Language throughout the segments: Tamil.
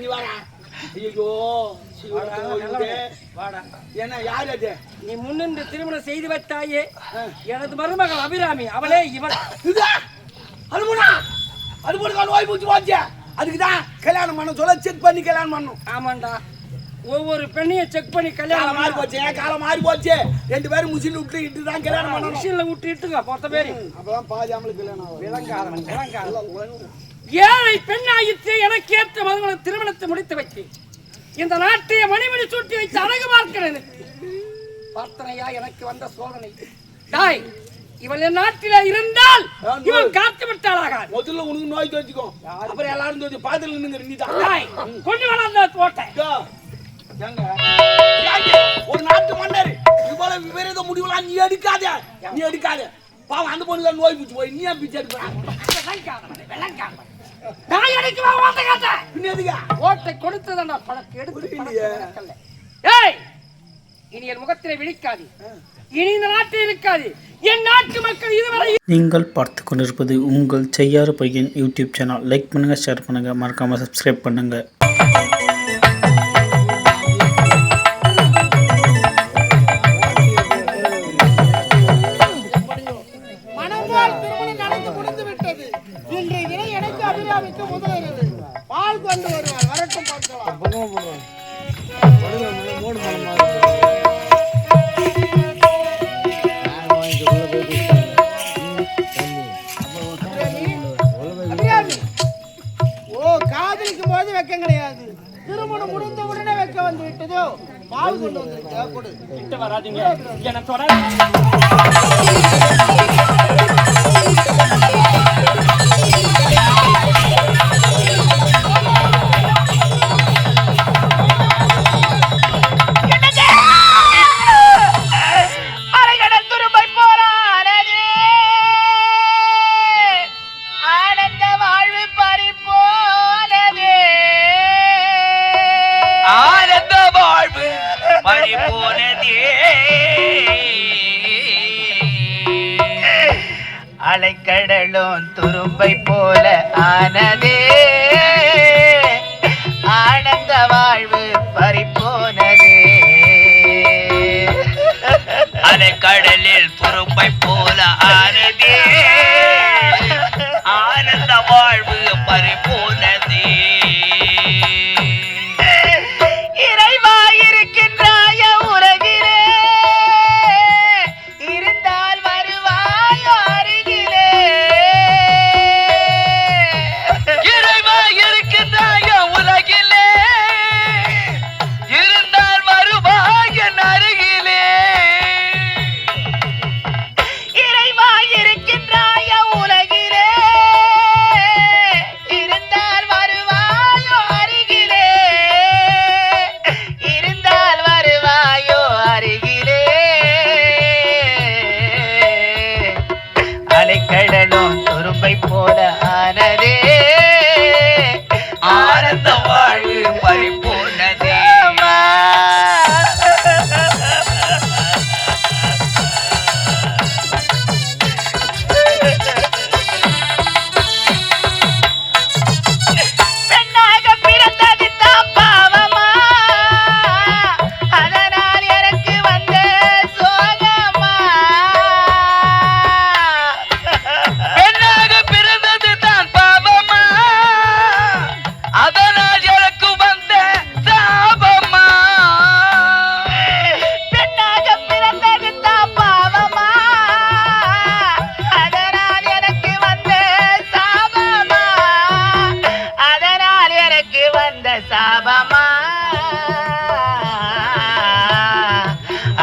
நீ வாடா. ஐயோ வாடா. என்ன யார் அது? நீ முன்னின்று திருமணம் செய்து வைத்தாயே எனது மருமகள் அபிராமி, அவளே இவள். அது போல நோய் பூச்சி வாச்சே, அதுக்குதான் கல்யாணம் பண்ண சொல்ல செக் பண்ணி கல்யாணம் பண்ணும். ஆமாண்டா, ஒவ்வொரு பெண்ணையும் செக் பண்ணி கல்யாணம் மாறி போச்சு. காலம் மாறி போச்சு. 2 பேரும் மிஷின்ல விட்டு இட்டு தான் கல்யாணம் பண்ணணும். மிஷின்ல விட்டு இட்டுங்க மொத்த பேரு. அப்பதான் பாதி ஆம்பளுக்கு கல்யாணம் ஆகும். விளங்காரம் ஏழை பெண்ணாயிற்று எனக்கு ஏற்ற மகன் திருமணத்தை முடித்து வச்சு இந்த நாட்டைய மணிமணி சூட்டி வைத்து அழகு பார்க்கிறேன். பார்த்தனையா எனக்கு வந்த சோதனை. டாய், இவள் என் நாட்டில இருந்தால் இவள் காத்து விட்டாளாக. முதல்ல உனக்கு நோய் தோச்சிக்கோ, அப்புறம் எல்லாரும் தோச்சி பாத்துல நின்னுங்க. நீதான் கொண்டு வளர்ந்த ஓட்டை. ஒரு நாட்டு மன்னர் இவ்வளவு விபரீத முடிவுலாம் நீ எடுக்காத. பாவம் அந்த பொண்ணுல நோய் பிடிச்சு போய் நீ ஏன் பிச்சை எடுக்க? நான் எடுக்கவா ஓட்டை காட்ட? ஓட்டை கொடுத்ததான் பழக்கம் எடுத்து. ஏய், இனி என் முகத்திலே விழிக்காது, இனி இந்த நாட்டில் இருக்காது. என் நாட்டு மக்கள் இதுவரை. நீங்கள் பார்த்து கொண்டிருப்பது உங்கள் செய்யாறு பையன் யூடியூப் சேனல். லைக் பண்ணுங்க, ஷேர் பண்ணுங்க, மறக்காம சப்ஸ்கிரைப் பண்ணுங்க. பால் கொண்டு வருவார், வரட்டும் பார்க்கலாம். காதலிக்கும் போது வெக்கம் கிடையாது, திருமணம் முடிந்த உடனே வெக்க வந்து விட்டதோ. பால் கொண்டு வந்து கிட்ட வராதீங்க, என தொடர். அலைக்கடலும் துரும்பை போல ஆனதே, ஆனந்த வாழ்வு பறிப்போனதே. அலைக்கடலில் துரும்பை போல ஆனதே, ஆனந்த வாழ்வு பறிப்போனதே. இறைவா இருக்கின்றாய உலகிலே, இருந்தால் வருவாயோ அருகிலே. இறைவா இருக்கின்றாய உலகிலே, இருந்தால் வருவாய் என் அருகிலே. இறைவா இருக்கின்றாய உலகிலே, இருந்தால் வருவாயோ அருகிலே. இருந்தால் வருவாயோ அருகிலே. அலைக்கடலும் துரும்பை போல ஆனதே, ஆனந்த வாழ்வு பறிப்போனதே. பெண்ணாக பிறந்தது தான் பாவமா, அதனால் எனக்கு வந்த சோகமா. பெண்ணாக பிறந்தது தான் பாவமா, அதனால் எனக்கு வந்த சாபமா. பெண்ணாக பிறந்தது தான் பாவமா, அதனால் எனக்கு வந்த சாபமா. அதனால் எனக்கு வந்த சாபமா.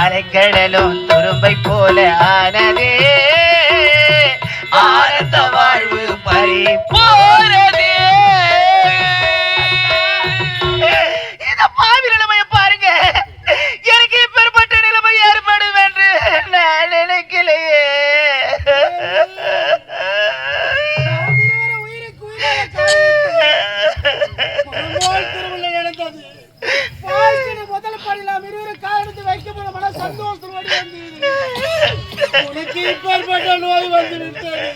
அலைக்கடலும் துரும்பை போல ஆனதே, ஆனந்த வாழ்வு பறிப்போனதே. இந்த பாவி நிலைமையை பாருங்க, எனக்கு இப்பேற்பட்ட நிலைமை ஏற்படும் என்று நான் நினைக்கலையே. முதல் படிலாம் இருவரும் காலத்து வைக்கப்பட மன சந்தோஷம் உனக்கு இப்பேற்பட்ட நோய் வந்து விட்டது.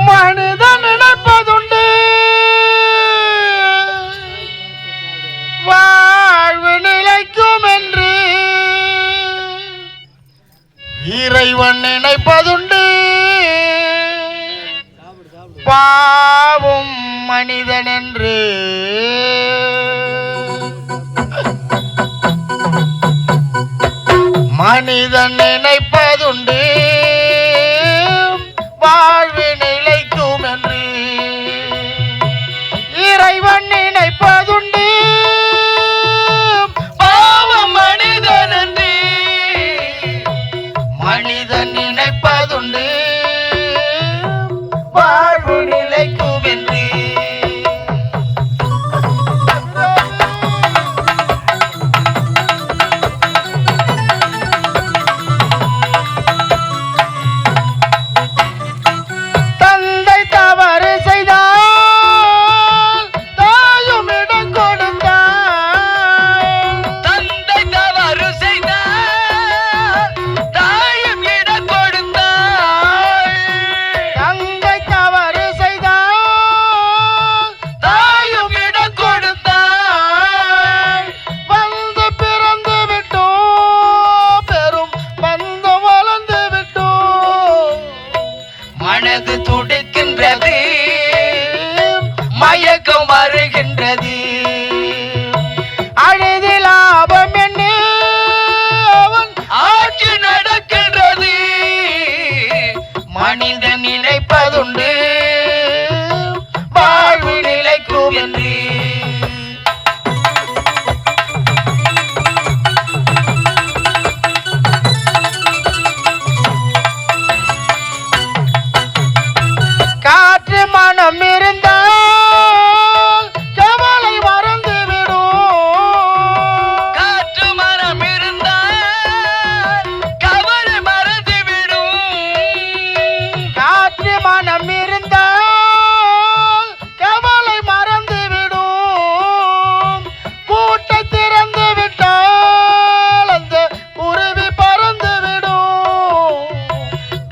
மனிதன் நினைப்பதுண்டு வாழ்வு நிலைக்கும் என்று இறைவன் நினைப்பதுண்டு பாவும் மனிதன் என்று மனிதன் நினைப்பதுண்டு வாழ்வு நிலைக்கும் என்று இறைவன் நினைப்பதுண்டு பாவம் மனிதன் என்று மனிதன் நினைப்பதுண்டு வாழ்வு நிலைக்கும் என்று மனது துடிக்கின்றது மயக்கம் வருகின்றது அழுது லாபம் என்ன அவன் ஆட்சி நடக்கின்றது மனிதன் நினைப்பதுண்டு வாழ்வு நிலைக்கும் என்று காற்று மனம் இருந்தால் கவலை மறந்து விடும் காற்று மனம் இருந்தால் கவலை மறந்து விடும் காற்று மனம் இருந்தால் கவலை மறந்து விடும் பூட்டை திறந்து விட்டால் அந்த குருவி பறந்து விடும்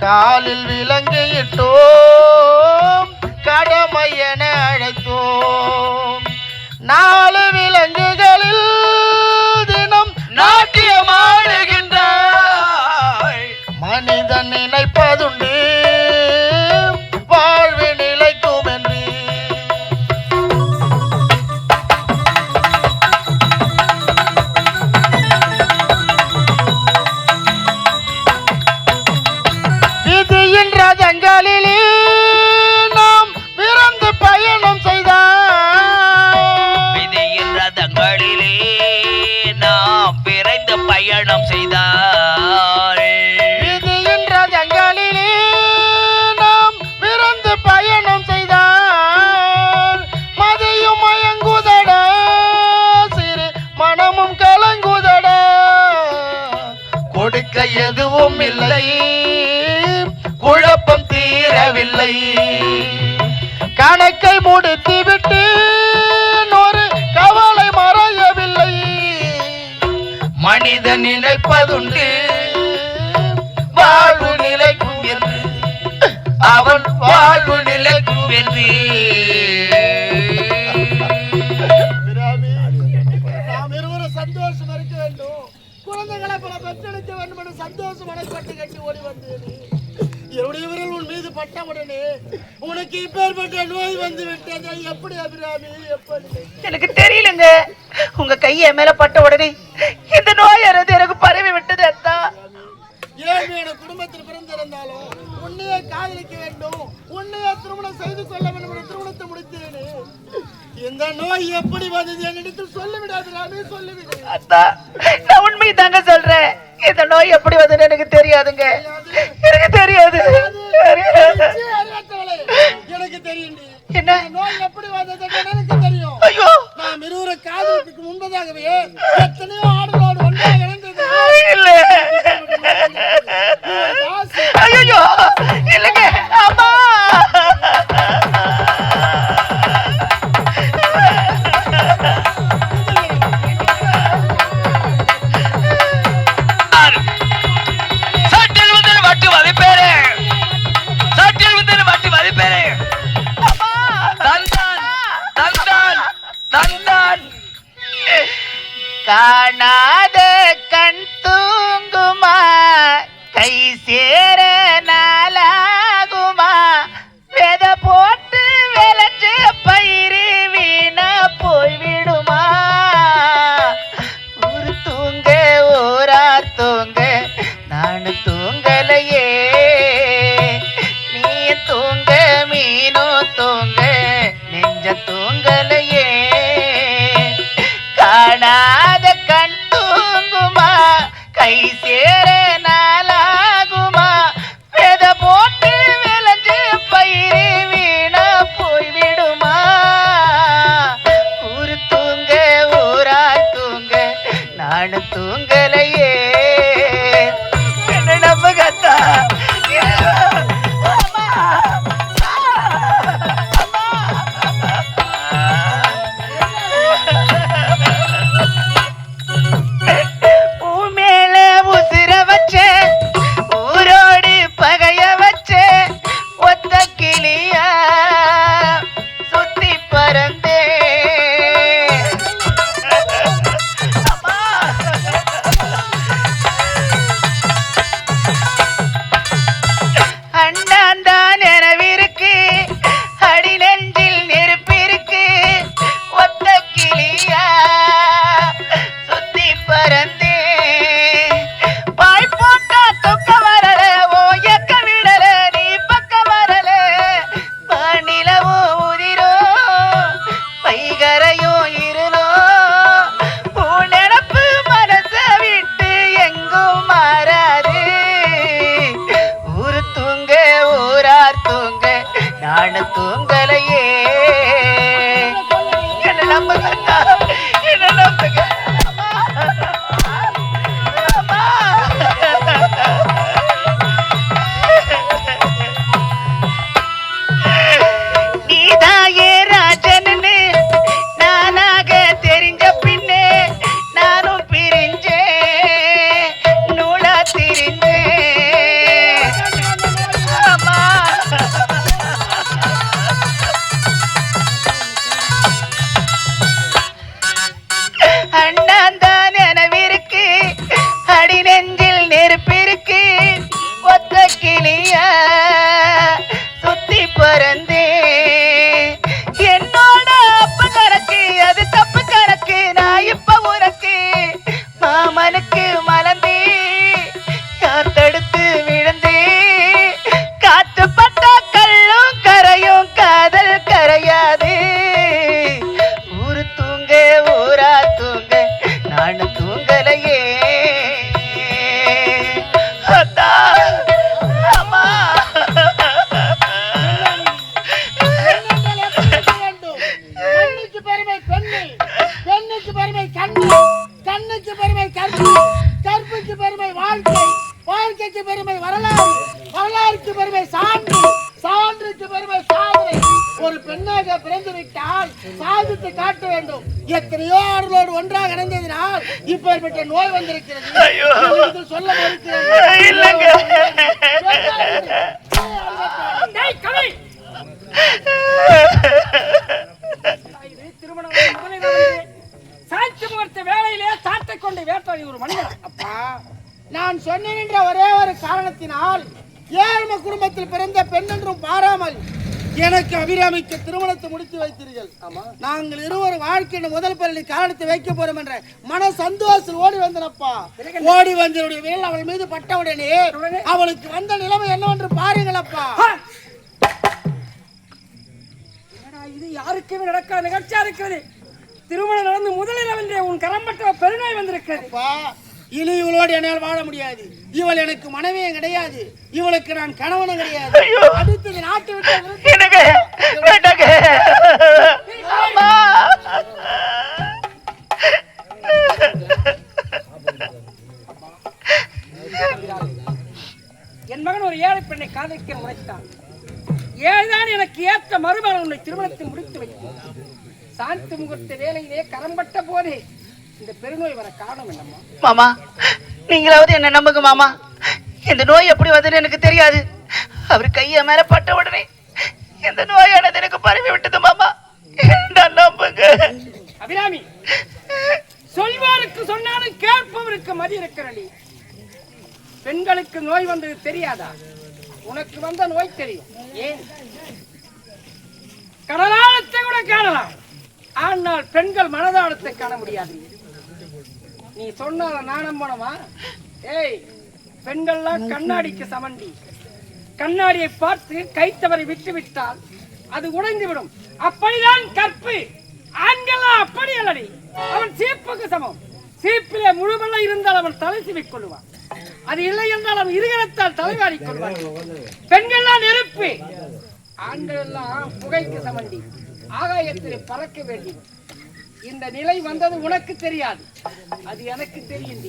காலில் விலங்கிட்டோம் கடமை என அழைத்தோம் நாலு விலங்குகளில் தினம் நாட்டியமாடுகின்றாய் மனிதன் நினைப்பதுண்டு வாழ்வு நிலைக்கும் என்று விதியின் ரதங்களிலே நாம் விரைந்து பயணம் செய்தால் விதியின் ரதங்களிலே நாம் விரைந்து பயணம் செய்தால் விதியின் ரதங்களிலே நாம் விரைந்து பயணம் செய்தால் மதியும் மயங்குதடா சிறு மனமும் கலங்குதடா கொடுக்க எதுவும் இல்லை குழப்பம் தீரவில்லை கணக்கை முடித்து விட்டு ஒரு கவலை மறையவில்லை மனிதன் நினைப்பதுண்டு வாழ்வு நிலைக்கும் என்று அவன் வாழ்வு நிலைக்கும் என்று நாம் இருவரும் சந்தோஷம் இருக்க வேண்டும் குழந்தைகளை பல பெற்றெடுக்க வேண்டும் என்று சந்தோஷம் மனப்பட்டு கட்டி ஓடி வந்தேன் என்னுடைய விரல் உன் மீது பட்டவுடனே உனக்கு இப்பேற்பட்ட நோய் வந்து விட்டது எப்படி அபிராமி எப்படி எனக்கு தெரியலங்க உங்க கை என் மேல பட்ட உடனே இந்த நோய் எனக்கு பரவி விட்டது அத்தா ஏழ்மையான குடும்பத்தில் பிறந்திருந்தாலும் உன்னையே காதலிக்க வேண்டும் உன்னையே திருமணம் செய்து கொள்ள வேண்டும் என்று திருமணத்தை முடித்தேனே இந்த நோய் எப்படி வந்தது என்னிடத்தில் சொல்லிவிடாது ராமே சொல்லிவிடு அத்தா நான் உண்மை தாங்க சொல்றேன் இந்த நோய் எப்படி வந்தது எனக்கு தெரியாதுங்க எனக்கு தெரியாது எனக்கு தெரியும் என்ன நோய் எப்படி வந்தது எனக்கு தெரியும் ஐயோ நாம் இருவரும் காதலுக்கு முன்பதாகவே எத்தனையோ ஆடுகளோடு ஒன்றாக இணைந்தது இல்ல ஐயோ இல்லங்க அம்மா சட்டில் வந்து வட்டு வலிப்பேரே சட்டில் வந்து காணாத கண் தூங்குமா கை சேர நாளாகுமா வெத போட்டு விளைஞ்ச பயிறு வீணா போய்விடுமா ஊரு தூங்க ஊரார் தூங்க நானு தூங்கலையே நீ தூங்க மீனும் தூங்க நெஞ்ச தூங்கலையே காணாத கண் தூங்குமா கை சேர நாளாகுமா வெத போட்டு விளைஞ்சு பயிறு வீணா போய்விடுமா ஊரு தூங்க ஊரார் தூங்க நானு தூங்கலையே என்ன நம்பகத்தா நானு தூங்கலையே என்ன நம்புங்க என்ன நம்புங்க நீதாயே ராஜன்னு நானாக தெரிஞ்ச பின்னே நானும் பிரிஞ்சேன் நூலா திரிஞ்சேன் அண்ணாந்தான் எனவிருக்கு அடி நெஞ்சில் நெருப்பிருக்கு ஒத்த கிளியா சுத்தி பறந்தே என்னோட அப்ப கணக்கு அது தப்பு கணக்கு நான் இப்ப உனக்கு மாமனுக்கு மலர்ந்தே யார் தடுத்து விழுந்தே காத்து பட்டா கல்லும் கரையும் காதல் கரையாது ஊரு தூங்க ஊரா தூங்க நானு தூங்கலையே அம்மா பெண்ணுக்கு பெருமை பெண்ணு பெண்ணுக்கு பெருமை கண்ணு கண்ணுக்கு பெருமை கற்பு கற்புக்கு பெருமை வாழ்க்கை வாழ்க்கைக்கு பெருமை வரலாறு வரலாறுக்கு பெருமை சான்று சான்றுக்கு பெருமை சாதனை ஒரு பெண்ணாக பிறந்து விட்டால் சாதித்து காட்ட வேண்டும் எத்தனையோ ஆறுகளோடு ஒன்றாக இணைந்ததினால் இப்பேற்பட்ட நோய் வந்திருக்கிறது சொல்ல திருமணம் சாட்சி முகூர்த்த வேலையிலே சாட்டை கொண்டு வேட்டாளி ஒரு மனிதன். அப்பா நான் சொன்னேன் என்ற ஒரே ஒரு காரணத்தினால் ஏழ்மை குடும்பத்தில் பிறந்த பெண் என்றும் பாராமல் எனக்கு அபிராமிக்கு திருமணத்தை முடித்து வைத்தீர்கள். நாங்கள் இருவர் வாழ்க்கையின் முதல் பள்ளி காரணத்தை வைக்க போறோம் என்ற மன சந்தோஷம் ஓடி வந்தனப்பா. ஓடி வந்தனுடைய வேல் அவள் மீது பட்டவுடனே அவளுக்கு வந்த நிலைமை என்னவென்று பாருங்களப்பா. இது யாருக்குமே நடக்காத நிகழ்ச்சியா இருக்கிறது. திருமணம் நடந்து முதலில் வென்றே உன் கரம்பட்ட பெருநாய் வந்திருக்கிறது. இனி இவளோடு என்னால் வாழ முடியாது. இவள் எனக்கு மனைவியே கிடையாது. இவளுக்கு நான் கணவனும் கிடையாது. அடுத்தது நாட்டு விட்டு என் மகன் ஒரு ஏழை பெண்ணை காதலிக்க உழைத்தான். ஏழுதான் எனக்கு ஏற்ற மருமகன் உன்னை திருமணத்தை முடித்து வைக்கும். சாந்தி முகூர்த்த வேலையிலே கரம்பட்ட போதே இந்த பெருநோய் வர காரணம் என்னம்மா? மாமா, நீங்களாவது என்ன நம்புங்க மாமா. இந்த நோய் எப்படி வந்ததுன்னு எனக்கு தெரியாது. அவர் கைய மேல பட்ட உடனே இந்த நோயானது எனக்கு பரவி விட்டது மாமா. என்ன நம்புங்க. அபிராமி, சொல்வாருக்கு சொன்னாலும் கேட்பவருக்கு மதி இருக்கிறடி. பெண்களுக்கு நோய் வந்தது தெரியாதா? உனக்கு வந்த நோய் தெரியும். ஏன் கடலாளத்தை கூட காணலாம், ஆனால் பெண்கள் மனதாளத்தை காண முடியாது. நீ சொன்னால நாணம் போனமா? ஏய், பெண்கள்லாம் கண்ணாடிக்கு சமண்டி. கண்ணாடியை பார்த்து கைத்தவரை விட்டு விட்டால் அது உடைந்து விடும். அப்படிதான் கற்பு. ஆண்கள் அப்படி அல்லடி. அவன் சீப்புக்கு சமம். சீப்பிலே முழுவல்ல இருந்தால் அவன் தலை சிவிக் கொள்வான். அது இல்லை என்றால் அவன் இருகரத்தால் தலைவாரி கொள்வான். பெண்கள் தான் நெருப்பு, ஆண்கள் எல்லாம் புகைக்கு சமண்டி. ஆகாயத்தில் பறக்க வேண்டி. இந்த நிலை வந்தது உனக்கு தெரியாது, அது எனக்கு தெரியும்.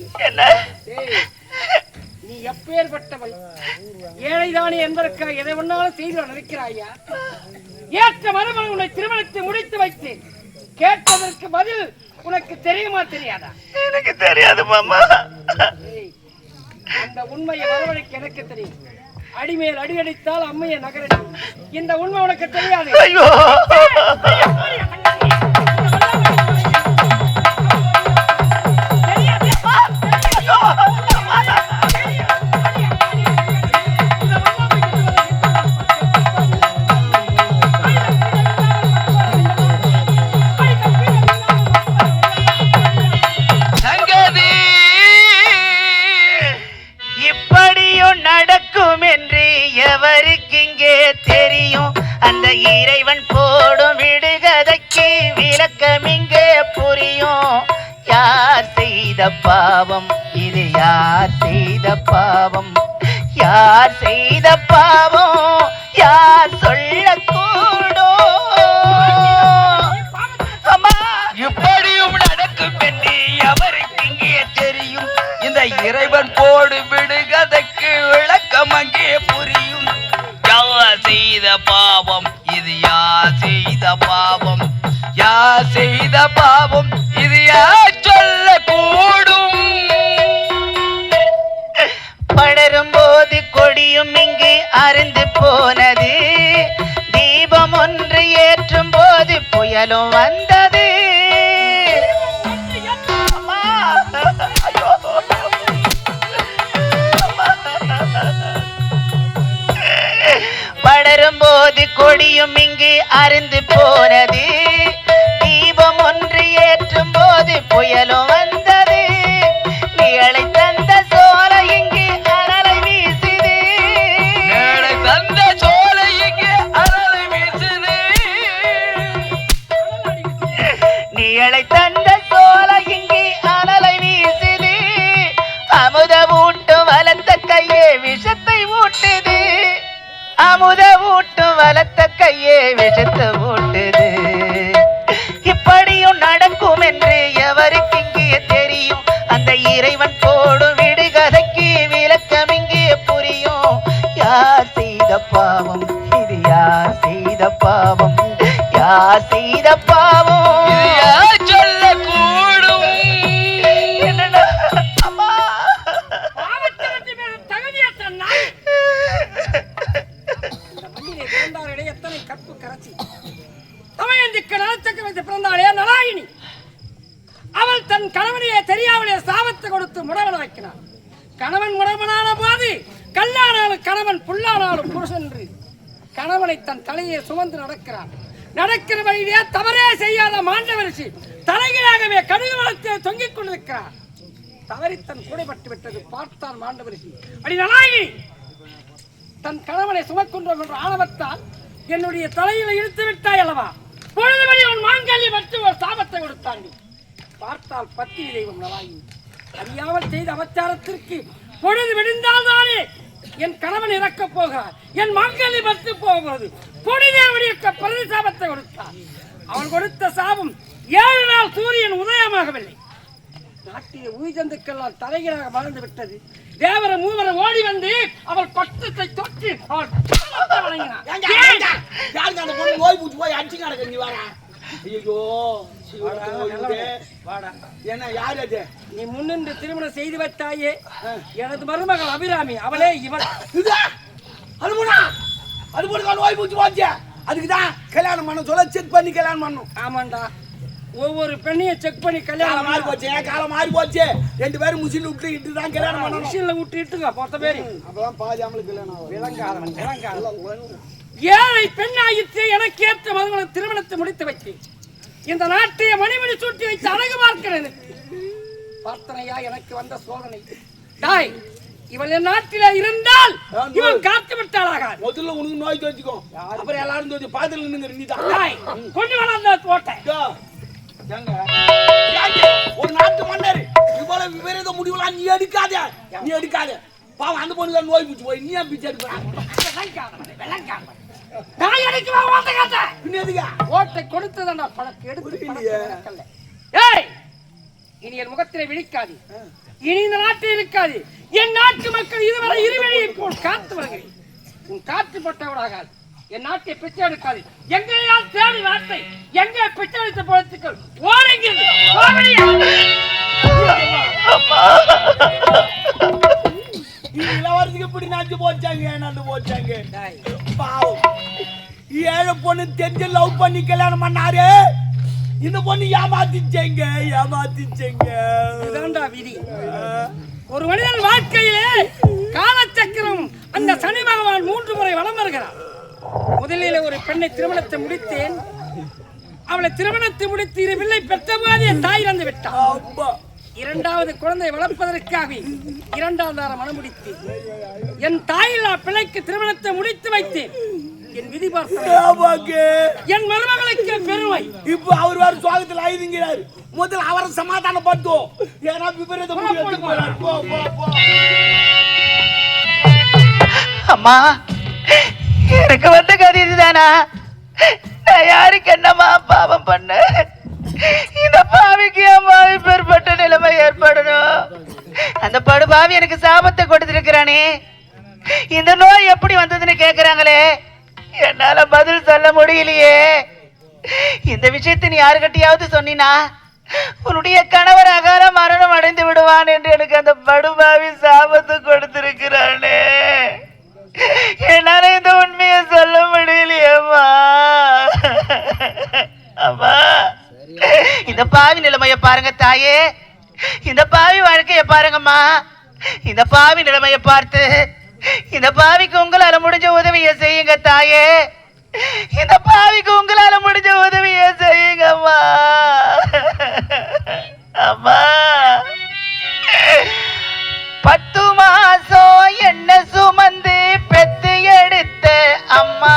நீ எப்பேற்பட்டவள்? ஏழைதானே என்பதற்காக எதை ஒன்னாலும் செய்து நினைக்கிறாயா? ஏற்ற மறுமணம் உன்னை திருமணத்தை முடித்து வைத்தேன். கேட்டதற்கு பதில் உனக்கு தெரியுமா தெரியாதா? எனக்கு தெரியாது மாமா. அந்த உண்மையை வரவழைக்க எனக்கு தெரியும். அடிமேல் அடி அடித்தால் அம்மையை நகரடி. இந்த உண்மை உனக்கு தெரியாது. ஐயோ, அந்த இறைவன் போடும் விடுகதைக்கு விளக்கம் இங்கே புரியும். யார் செய்த பாவம் இது? யார் செய்த பாவம்? யார் செய்த பாவம்? யார் சொல்லக்கூடும்? இப்படியும் நடக்கும் என்று எவருக்கு இங்கே தெரியும்? இந்த இறைவன் போடும் விடுகதைக்கு விளக்கம் அங்கே புரியும். யார் செய்த பாவம் இது? யார் செய்த பாவம்? யார் செய்த பாவம் இது? யார் சொல்லக்கூடும்? படரும் போது கொடியும் இங்கு அருந்து போனது. தீபம் ஒன்று ஏற்றும் போது புயலும் வந்தது. படரும் போது கொடியும் இங்கு அருந்து போனது. தீபம் ஒன்று ஏற்றும் போது புயலும் வந்தது. நிழலை தந்த சோலை இங்கு அனலை வீசுது. நிழலை தந்த சோலை இங்கு அனலை வீசுது. நிழலை தந்த சோலை இங்கு அனலை வீசுது. அமுத ஊட்டும் வளர்த்த கையே விஷத்தை ஊட்டுது. அமுத ஊட்டும் வளர்த்த கையே விஷத்தை ஊட்டுது. இப்படியும் நடக்கும் என்று எவருக்கு இங்கே தெரியும்? அந்த இறைவன் போடும் விடுகதைக்கு விளக்கம் இங்கே புரியும். யார் செய்த பாவம் இது? யார் செய்த பாவம்? யார் செய்த பாவம்? இது யார் சொல்லக்கூடும்? என்னடா அம்மா, எத்தனை கற்பு கரைச்சி தமையந்திக்கு நலத்தக்க வைத்து பிறந்தாளே நலாயினி. அவள் தன் கணவனையே தெரியாமலே சாபத்தை கொடுத்து முடவனாக்கினாள். கணவன் முடவனான போது கல்லானாலும் கணவன் புல்லானாலும் புருஷன் என்று கணவனை தன் தலையை சுமந்து நடக்கிறான். நடக்கிற வழியிலே தவறே செய்யாத மாண்டவரிசி தலைகளாகவே கடுகு வளத்தை தொங்கிக் கொண்டிருக்கிறார். தவறி தன் கூடைப்பட்டு விட்டது. பார்த்தால் மாண்டவரிசி, அடி நலாயினி, தன் கணவனை சுமக்கின்றோம் என்ற ஆணவத்தால் என்னுடைய தலையில இழுத்து விட்டாய் அல்லவா? பொழுதுபடி உன் மாங்கல்ய பற்றி ஒரு சாபத்தை கொடுத்தாண்டி. பார்த்தால் பத்தினி தெய்வம் நலாயினி. அறியாமல் செய்த அவச்சாரத்திற்கு பொழுது விடிந்தால் தானே என் கணவன் இறக்கப் போகிறார், என் மாங்கல்ய பற்றி போகிறது. பொழுதேவடைய பிரதி சாபத்தை கொடுத்தார். அவன் கொடுத்த சாபம் 7 நாள் சூரியன் உதயமாகவில்லை. நாட்டிய உயிர்ஜந்துக்கெல்லாம் தலைகளாக மறந்து விட்டது. தேவர மூவர ஓடி வந்து அவள் பட்டத்தை தொட்டு அவள் வணங்கினார். நோய் பூச்சி போய் அடிச்சு கிடக்கு. நீ வாடா. ஐயோ என்ன யார் அது? நீ முன்னின்று திருமணம் செய்து வைத்தாயே எனது மருமகள் அபிராமி, அவளே இவள். அதுபோனா அது போட்டு நோய் பூச்சி போச்சு. அதுக்குதான் கல்யாணம் பண்ண சொல்ல செக் பண்ணி கல்யாணம் பண்ணும். ஆமாண்டா, ஒவ்வொரு பெண்ணையும் செக் பண்ணி கல்யாணம் மாறி போச்சு, காலம் மாறி போச்சு. 2 பேரும் முசில விட்டு தான் கல்யாணம் பண்ணணும். மிஷின்ல விட்டுட்டுங்க மொத்த பேரு. அப்பதான் பாதி ஆம்பளுக்கு கல்யாணம் ஆகும். விளங்காதவன். ஏழை பெண்ணாயிற்று எனக்கு ஏற்ற மகன்களை திருமணத்தை முடித்து வச்சு இந்த நாட்டை மணிமணி சூட்டி வைத்து அழகு பார்க்கிறேன். பார்த்தனையா எனக்கு வந்த சோதனை. தாய், இவள் என் நாட்டில இருந்தால் இவள் காத்து விட்டாளாக. முதல்ல உனக்கு நோய் தோச்சிக்கும், அப்புறம் எல்லாரும் தோச்சி பாத்துல நின்னுங்க. நீ தான் தாய் கொண்டு வேணாம் போட்டேன். ஒரு நாட்டு மன்னர் இவ்வளவு விபரீத முடிவுலாம் நீ எடுக்காத. பாவம் அந்த பொண்ணுல நோய் பிடிச்சு போய் நீ ஏன் பிச்சை ஓட்டை கொடுத்ததா பழக்கு எடுத்து. இனி என் முகத்திலே விழிக்காது, இனி இந்த நாட்டில் இருக்காது. என் நாட்டு மக்கள் இதுவரை இருவழியை போல் காத்து வருகிறேன். உன் காற்று பட்டவராக என் நாட்டை பிச்சை எடுக்காது. எங்கேயால் தேடி நாட்டை எங்கே பிச்சை எடுத்த பொழுத்துக்கள் ஓடுகிறது. இளவரசிக்கு இப்படி நஞ்சு போச்சாங்க. பாவம், ஏழை பொண்ணு தெரிஞ்சு லவ் பண்ணி கல்யாணம் பண்ணாரு. இந்த பொண்ணு ஏமாத்திச்சேங்க. இதுதான்டா விதி. ஒரு மனிதன் வாழ்க்கையிலே காலச்சக்கரம் அந்த சனி பகவான் 3 முறை வலம் வருகிறார். முதலில் ஒரு பெண்ணை திருமணத்தை முடித்தேன். அவளை திருமணத்தை முடித்து 2 பிள்ளை பெற்றபோது என் தாய் இறந்து விட்டார். 2வது குழந்தை வளர்ப்பதற்காக 2வது வாரம் மனம் முடித்து என் தாயில்லா பிள்ளைக்கு திருமணத்தை முடித்து வைத்தேன். என் விதி பார்த்து என் மருமகளுக்கு பெருமை. இப்ப அவர் வேற சுவாகத்தில் ஆயுதுங்கிறாரு. முதல்ல அவரை சமாதானம் பார்த்தோம். ஏன்னா விபரீத அம்மா, எனக்கு வந்த கதை இதுதானா? நான் யாருக்கு என்னம்மா பாவம் பண்ண? இந்த பாவிக்கு அம்மாவை பெறப்பட்ட நிலைமை ஏற்படணும். அந்த படுபாவி எனக்கு சாபத்தை கொடுத்திருக்கிறானே. இந்த நோய் எப்படி வந்ததுன்னு கேக்குறாங்களே, என்னால பதில் சொல்ல முடியலையே. இந்த விஷயத்தை நீ யாருக்கிட்டையாவது சொன்னினா உன்னுடைய கணவர் அகால மரணம் அடைந்து விடுவான் என்று எனக்கு அந்த படுபாவி சாபத்தை கொடுத்திருக்கிறானே. என்னால இந்த உண்மையை சொல்ல முடியலையேம்மா. அம்மா, இந்த பாவி நிலைமைய பாருங்க தாயே. இந்த பாவி வாழ்க்கைய பாருங்கம்மா. இந்த பாவி நிலைமைய பார்த்து இந்த பாவிக்கு உங்களால முடிஞ்ச உதவியை செய்யுங்க தாயே. இந்த பாவிக்கு உங்களால முடிஞ்ச உதவியை செய்யுங்கம்மா. அம்மா, 10 மாசம் என்ன சுமந்து பெத்து எடுத்த அம்மா,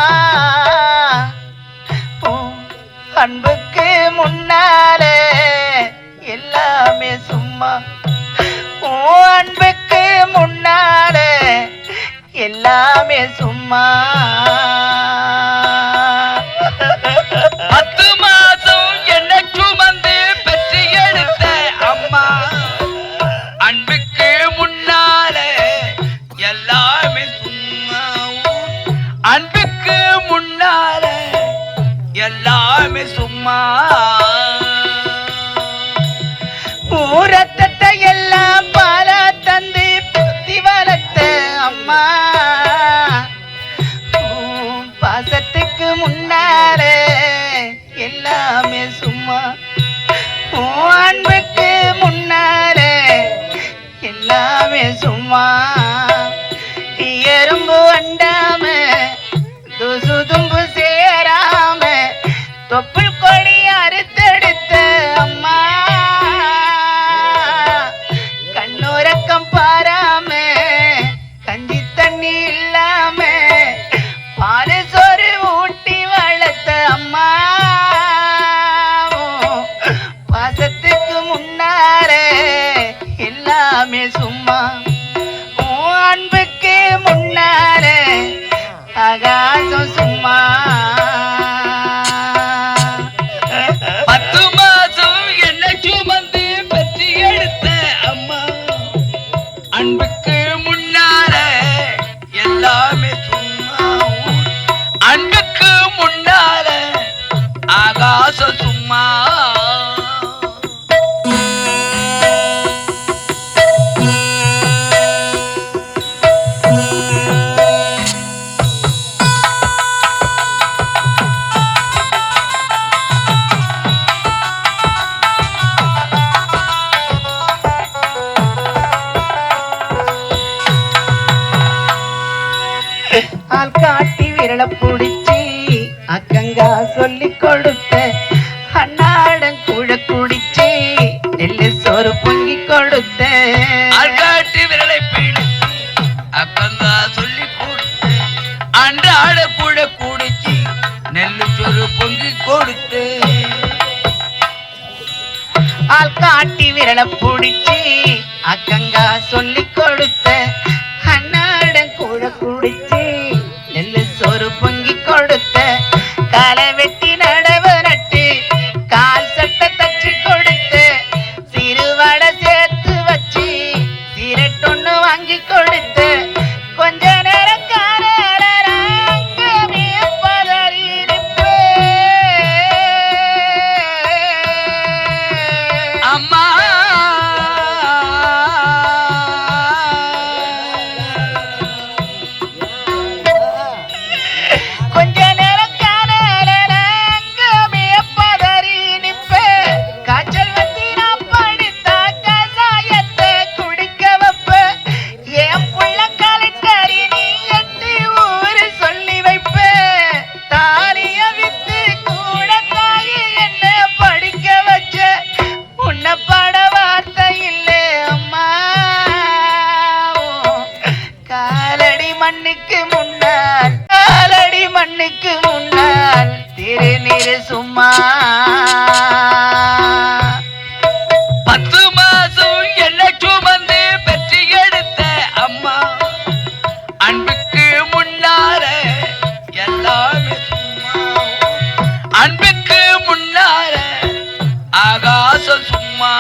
அன்புக்கு முன்னாலே எல்லாமே சும்மா. அன்புக்கு முன்னாலே எல்லாமே சும்மா. 10 மாசம் என்ன சுமந்து பெற்று எடுத்த அம்மா, அன்புக்கு முன்னாலே எல்லாமே சும்மா. அன்புக்கு முன்னாலே எல்லாமே சும்மா. ரத்தத்தை எல்லாம் பால தந்து புத்தி வளர்த்த அம்மா, பாசத்துக்கு முன்னாலே எல்லாமே சும்மா. அன்புக்கு முன்னாலே எல்லாமே சும்மா. எறும்பு வண்டாம துசு தும்பு சேராம தொப்புள் கொடி அறுத்தெடுத்த அம்மா, கண்ணுறக்கம் பாராம கஞ்சி தண்ணி இல்லாம பாரு சோறு ஊட்டி வளர்த்த அம்மா, பாசத்துக்கு முன்னாலே எல்லாமே சும்மா. அன்புக்கு முன்னாலே ஆள் காட்டி விரல புடிச்சி அக்கங்கா சொல்லி கொடுத்த அன்னாடம் குழ குடிச்சி நெல்லு சோறு பொங்கி கொடுத்த ஆள் காட்டி விரலை பிடிச்சு அக்கங்கா சொல்லி கொடுத்து அன்றாட கூட குடிச்சு நெல்லு சோறு பொங்கி கொடுத்து ஆள் காட்டி விரல புடிச்சி அக்கங்கா சொல்லி கொடுத்த அன்னாடம் குழ குடிச்சி நெல்லு சோறு பொங்கி கொடுத்த காலை வெட்டி நடவு நட்டு கால் சட்டை தச்சு கொடுத்து சிறுவடை சேர்த்து வச்சு சீரட்டொன்னு வாங்கி கொடுத்து கொஞ்ச நேரம் அம்மா கொஞ்ச நேரம் பதறி நிப்ப காய்ச்சல் வந்து நான் படித்த கசாயத்தை குடிக்க வைப்ப என் புள்ள கலெக்டரி நீ எட்டு ஊரு சொல்லி வைப்ப தாலிய வித்து கூட தாயி என்ன படிக்க வச்ச உன்னை பட வார்த்தை இல்லை அம்மா காலடி மண்ணுக்கு முன்னால் காலடி மண்ணுக்கு முன்னால் திருநீரு சும்மா 10 மாசம் என்ன சுமந்து பெற்று எடுத்த அம்மா அன்புக்கு முன்னார எல்லாமே சும்மா அன்புக்கு முன்னார ஆகாசம் சும்மா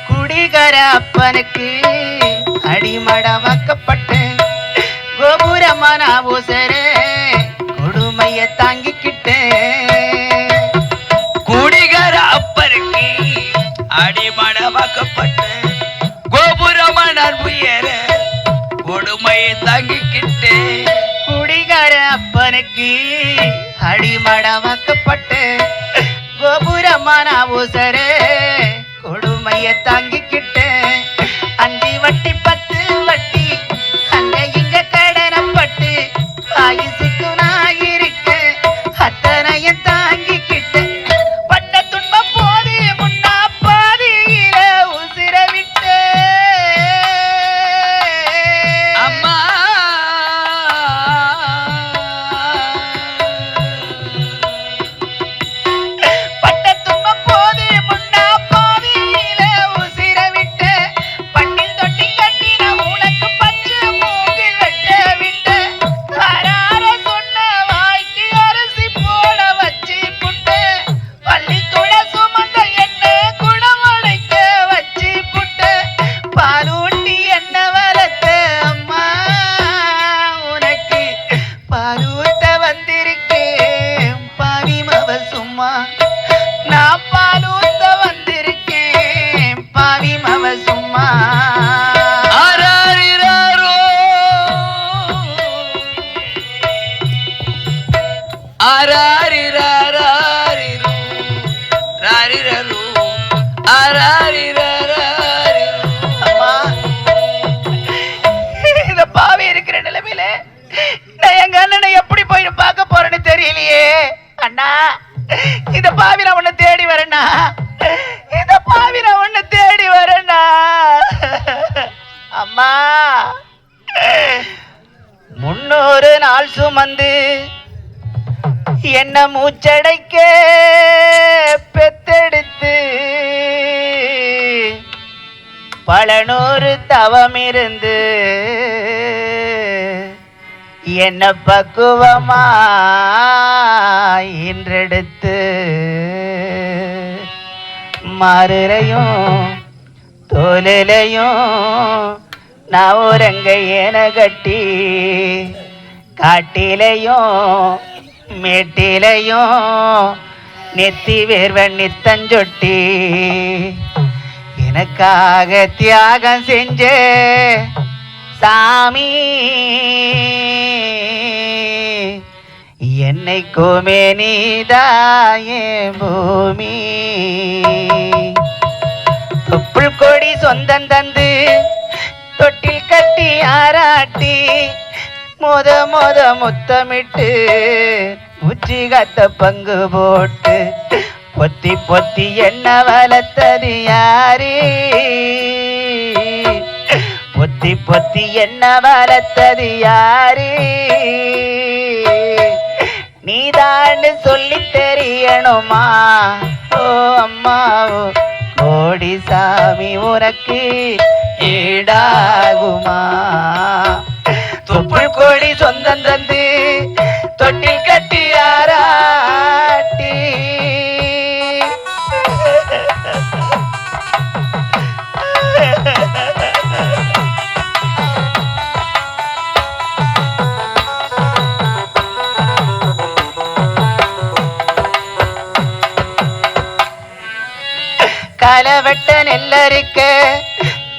குடிகார அப்பனுக்கு அடிமடமாக்கப்பட்டு கோபுரமான ஊசரே கொடுமைய தாங்கிக்கிட்டு குடிகார அப்பருக்கு அடிமடமாக்கப்பட்டு கோபுரமான உயர கொடுமையை தாங்கிக்கிட்டு குடிகார அப்பனுக்கு அடிமடமாக்கப்பட்டு கோபுரமான ஊசரே கொடுமைய தாங்கிக்கிட்டு அந்தி வட்டி 10 வட்டி அங்க இங்க கடனப்பட்டு ஆயுசுக்கு நான் இருக்கு அத்தனையும் தாங்கிக்கிட்டு பட்ட துன்பம் போது முன்னா பாதியில உசிர விட்டு அம்மா பட்ட துன்பம் போது முன்னா பாதியில உசிர விட்டு பட்டில் தொட்டி கட்டின உனக்கு பச்சை மூங்கில் வெட்ட விட்டு ஆரார சொன்ன வாய்க்கு அரிசி போட வச்சு புட்டு பள்ளிக்கூட சுமந்த என்ன குணமடைக்க வச்சு புட்டு பாலூட்டி என்ன வளர்த்த அம்மா உனக்கு பாலூட்ட வந்திருக்கேன் பாவிமவ சும்மா நான் பாலூட்ட வந்திருக்கேன் பாவிமவ சும்மா ஆராரிராரோ ஆராரிராராரிரோ ராரிரரோ ஆராரிராராரிரோ அம்மா இந்த பாவி இருக்கிற நிலைமையில நான் எங்க அண்ணனை எப்படி போய் பார்க்க போறேன்னு தெரியலையே அண்ணா இந்த பாவி நான் உன்னை தேடி வரேன்னா இந்த பாவி நான் உன்னை தேடி வரேன்னா அம்மா 300 நாள் சுமந்து என்ன மூச்சடைக்க பெத்தெடுத்து பல நூறு தவம் இருந்து என்ன பக்குவமா இன்றெடுத்து மாறுறையும் தோலிலையும் நான் ஒருங்க ஏன கட்டி காட்டிலையும் மேட்டிலையும் நெத்தி வேர்வ நித்தஞ்சொட்டி எனக்காக தியாகம் செஞ்ச சாமி என்னைக்குமே நீதாயே பூமி தொப்புள் கொடி சொந்தம் தந்து தொட்டில் கட்டி ஆராட்டி மொத முத்தமிட்டு உச்சி கத்த பங்கு போட்டு பொத்தி பொத்தி என்ன வளர்த்தது யாரு பொத்தி பொத்தி என்ன வளர்த்தது யாரு நீதான்னு சொல்லி தெரியணுமா ஓ அம்மாவோ கோடி சாமி உனக்கு ஈடாகுமா தொப்புள் கோடி சொந்தம் தந்து தொட்டில் கட்டி ஆராட்டி களவெட்ட நெல்லரிக்க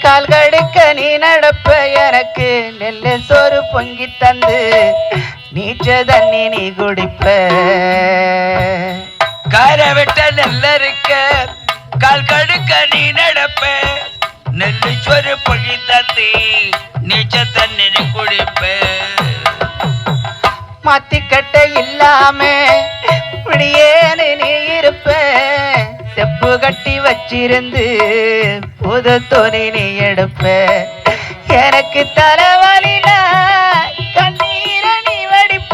கால் கடுக்க நீ நடப்ப எனக்கு நெல்ல சோறு பொங்கி தந்து நீச்ச தண்ணி நீ குடிப்ப களவெட்ட நெல்லரிக்க கால் கடுக்க நீ நடப்ப நெல்லு சோறு பொங்கி தந்து நீச்ச தண்ணி நீ குடிப்ப மாத்திக்கட்ட இல்லாம இப்படியேன்னு நீ இருப்ப செப்பு கட்டி வச்சிருந்து புது துணி நீ எடுப்ப எனக்கு தலைவலில கண்ணீர நீ வடிப்ப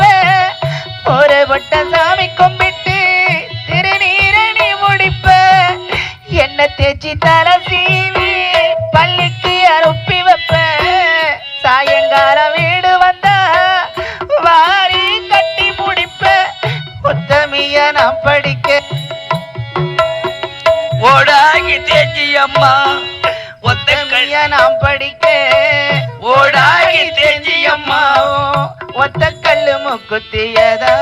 ஒரு வட்ட சாமி கும்பிட்டு திருநீர நீ முடிப்ப என்ன தேய்ச்சி தலை சீவி பள்ளிக்கு அனுப்பி வைப்ப சாயங்காலம் வீடு வந்தா வாரி கட்டி முடிப்ப உத்தமிய நான் படிக்க ஓடாகி தேஞ்சி அம்மா ஒத்தக்கல்ல நாம் படிக்க ஓடாகி தேஞ்சி அம்மா ஒத்த கல்லு முக்குத்தியதா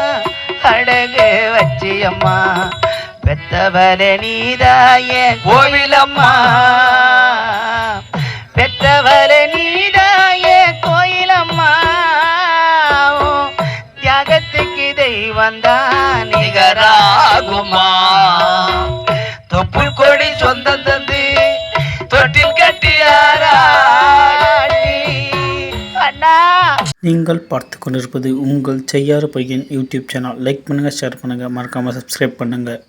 அடகு வச்சி அம்மா பெத்தவர நீதாயே கோவிலம்மா பெத்தவர நீதாயே கோயிலம்மா தியாகத்துக்கு தெய்வம் தான் நிகராகுமா தொப்புள் கொடி சொந்தம் தந்து தொட்டில் கட்டி ஆராட்டி அண்ணா நீங்கள் பார்த்து கொண்டிருப்பது உங்கள் செய்யாறு பையன் யூடியூப் சேனல். லைக் பண்ணுங்கள், ஷேர் பண்ணுங்கள், மறக்காமல் சப்ஸ்கிரைப் பண்ணுங்கள்.